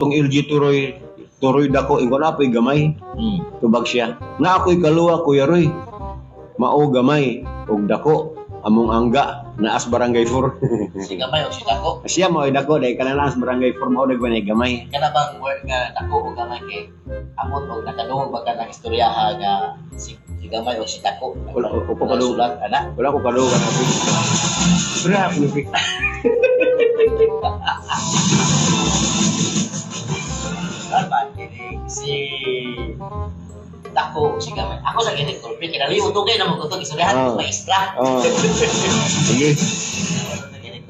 Tong LG Turoy dako ingon apoy gamay. Tubag siya. Nga ako'y kaluwa Kuya Roy. Mao gamay og dako among angga naas barangay 4. Si gamay o si dako. Siya mao dako dai kana naas barangay 4 mao dagway gamay. Kana bang word nga dako o gamay kay amot og nakadungog ba ka ng istoryaha nga si gamay o si dako. Wala ko kaluwa. Sulat ana. Wala ko kaluwa na po. Bra po ni. Alba si dako si gamay. Ako sa gini tulpi kinaliw to kay namo ko to istoryahan maestra. Sige.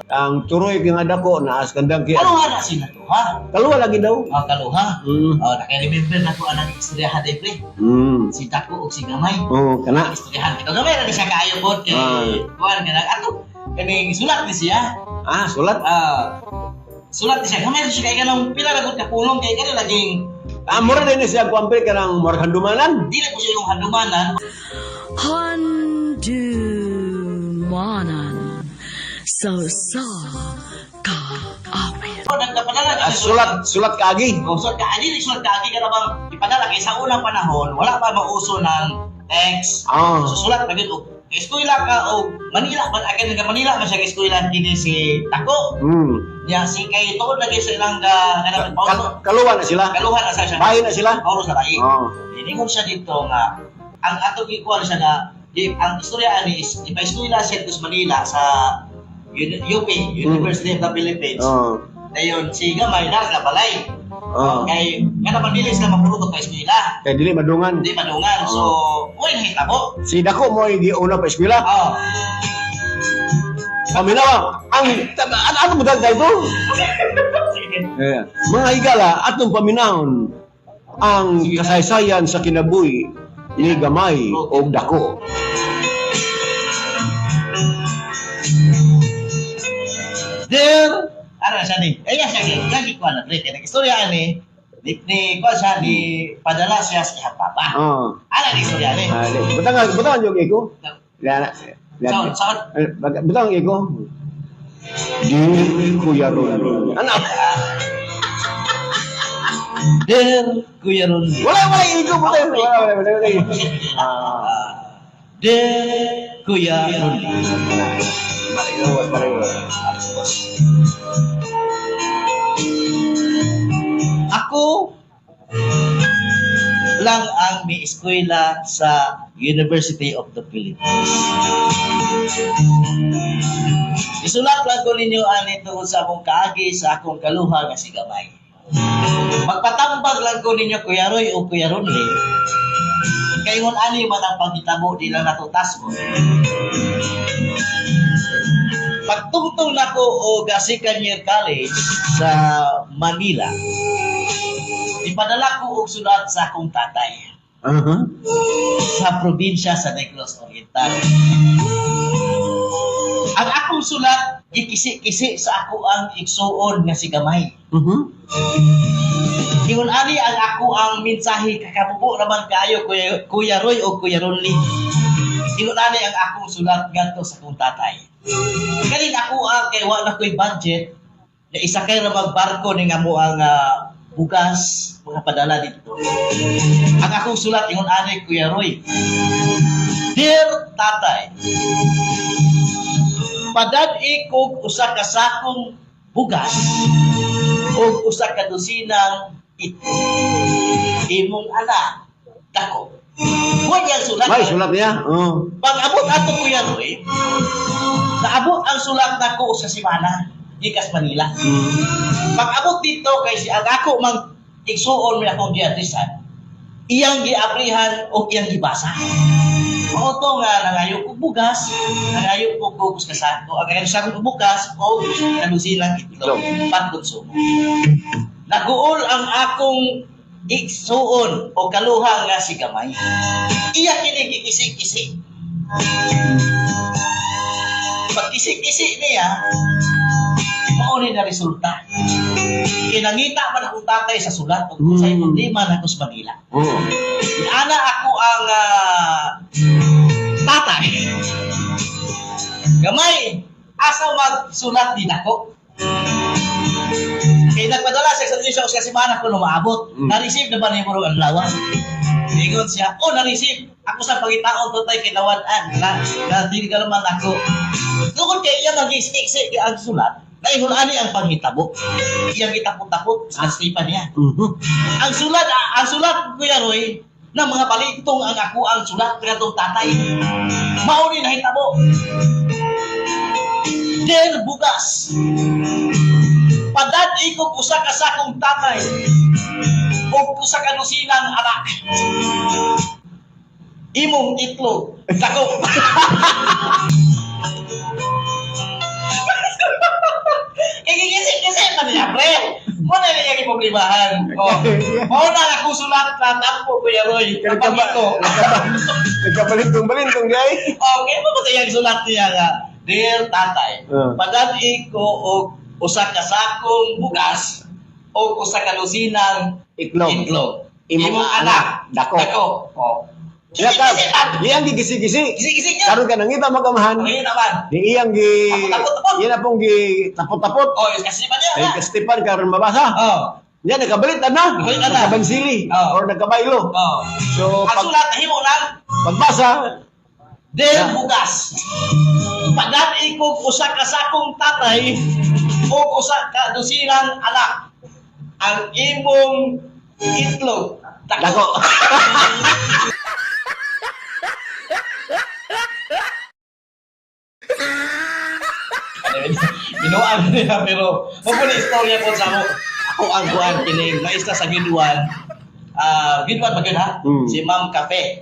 Ang turoy nga dako naas kandang ki. Kaluha na sila to ha. Kaluwa lagi daw. Kaluha. Naka-remember na ko ang istoryahan day pre. Si dako o si gamay. Kana. Istoryahan kita gamay na siya kaayo pod kay kuan kana ato kaning sulat ni siya. Sulat. Sulat ni siya gamay siya kay kanang pila ra gud ka pulong kay kana laging Mura din siya kuampil kanang murag handumanan. dili ko siya yung handumanan. Handumanan. So ka awit. Nagkapadala Sulat kaagi. sulat ka ani sulat ka agi kana bang ipadala kay sa unang panahon wala pa mauso ng text. So sulat na gid og eskwela ka o Manila man akin nga Manila man siya eskwela kini si Tako. Ya si kay tuod lagi sa ilang kanang Kaluwa na sila. kaluhan na sa siya. Bahay na sila. Paulo sa lahi. Iningon siya dito nga ang ato gikuan siya na ang istorya ani is ipa-eskwela siya sa Manila sa UP, University of the Philippines. Dayon si gamay na balay. Kay nga naman dili sila mapurutok pa eskwela. Kaya dili madungan. Di madungan. So, uy nahitabo. Si dako mo giuna pa eskwela. Kami na ano mo dahil ito? Mga higala, atong paminahon ang kasaysayan sa kinabuhi ni gamay o dako. There, ano siya ni? Siya lagi ko na pre. Kaya istorya ni ko siya ni padala siya sa papa. Ano ni istorya ni? Butang yung iko. Saan? Butang iko. Dear Kuya Ron. Ano? Dear Kuya Ron. Wala iko. Wala. Dear Kuya Ron. Ako lang ang may eskwela sa University of the Philippines. Isulat lang ko ninyo ani tungod sa akong kaagi sa akong kaluha nga si gamay. Magpatambag lang ko ninyo Kuya Roy o Kuya Ronly. Kaingon ani man ang pagitabo di lang natutas mo. Pagtungtong nako o Gasikan Year College sa Manila, ipadala ko og sulat sa akong tatay. Sa probinsya sa Negros Oriental. Ang akong sulat, ikisi-kisi sa ako ang igsuon nga si gamay. Ingon ani ang ako ang mensahe kakabubo naman kaayo Kuya Roy o Kuya Ronly. Ingon ani ang akong sulat ngadto sa akong tatay. Kanin ako kay wala ko'y budget na isakay ra magbarko ning amo ang bugas mga padala dito. Ang akong sulat ingon ani Kuya Roy. Dear Tatay, padad-i kog usa ka sakong bugas o usa ka dosinang ito. Imong anak dako. Huwag yan sulat. May sulat niya. Pag-abot ato Kuya Roy, naabot ang sulat nako sa Simana, Gikas Manila. Pag-abot dito kay si ang ako mang igsuon mo akong giadresan, iyang giaprihan o iyang gibasa. Mao to nga nangayo ko bugas, nangayo ko bugas kasako, ang kaya sa ko bugas o kalusilang itlog, pagkonsumo. Naguol ang akong igsuon o kaluha nga si gamay. Iya kini gikisi-kisi. Pag kisi-kisi niya, mauni na resulta. Kinangita man akong tatay sa sulat kung sa problema na sa Manila. Ana ako ang tatay. Gamay, asa magsulat din ako. Kaya nagpadala siya sa Diyos kasi mana ko lumaabot. Na-receive na ba ni Muro ang lawas? Ingon siya, na-receive. Ako sa pagitaon to tayo kinawaan na hindi ka naman ako. Tungkol kay iya mag-isik ang sulat, naingon ani ang panghitabo. Iyang itapot-tapot sa stipan niya. Ang sulat Kuya Roy, na mga balitong ang ako ang sulat katong tatay. Mao ni nahitabo. Der bugas. Padad ikog usa ka sakong tatay. O usa ka dusinang anak. Imong itlog. Dako. Igisip-isip na niya, pre. Mo na niya yung problemahan. Mau na ako sulat na tampo, Kuya Roy. Kapag ito. Nagkabalintong-balintong niya eh. Okay, mo ba yung sulat niya nga? Dear tatay, padad-i ko og usa ka sakong bugas o usa ka lusinang itlog. Imong anak. Dako. Iyang gigisi-gisi. Gisi-gisi niya. Karon ka nangita magamahan. Ngayon naman. Iyang Tapot-tapot. Yan na pong tapot-tapot. Kasi pa niya. Kay Kastipan karon mabasa. Yan nagkabalitan na. Nagkabalitan na. Nagkabansili Oh. or nagkabaylo. So Ang sulat himo lang. pagbasa, Del bugas. Padad ikog usa ka sakong tatay o usa ka dusinang anak. Ang imong itlog. dako. Binuang niya pero mapuna istorya po sa ako. Ako ang buwan kining maestra sa Giduan. Giduan ba yun ha? Si Ma'am Cafe.